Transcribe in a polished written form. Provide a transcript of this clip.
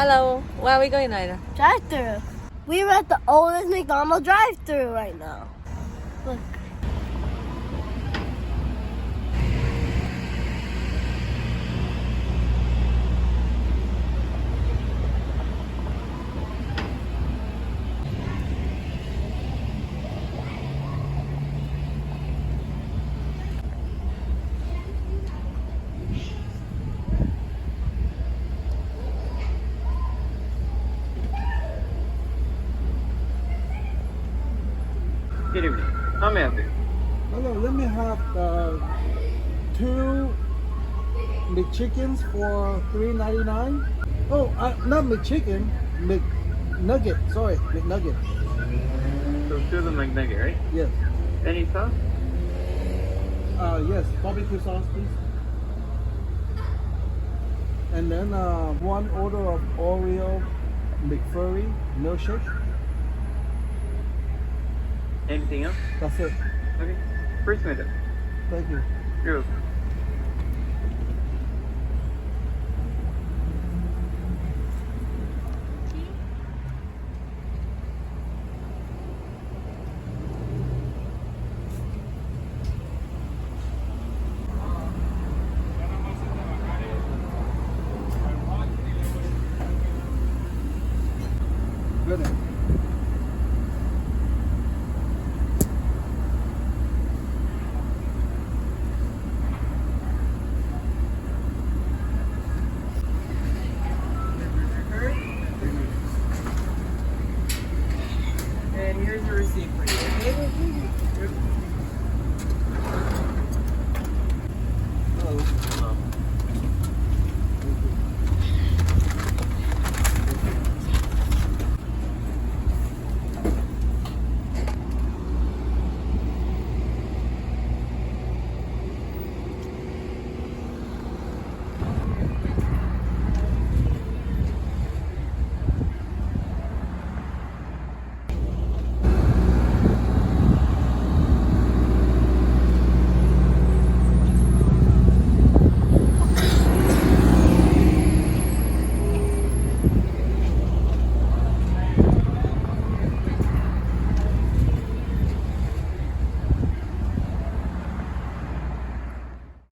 Hello, where are we going right now? Drive-thru. We're at the oldest McDonald's drive-thru right now. Look. Good evening. How may I help you? Hello, let me have 2 McChickens for $3.99. Oh, not McChicken, McNugget. Sorry, McNugget. So 2 of the McNugget, right? Yes. Any sauce? Yes, barbecue sauce, please. And then 1 order of Oreo McFlurry milkshake. Anything else? That's it. Okay. First minute. Thank you. You're welcome. Good. And here's the receipt for you, okay?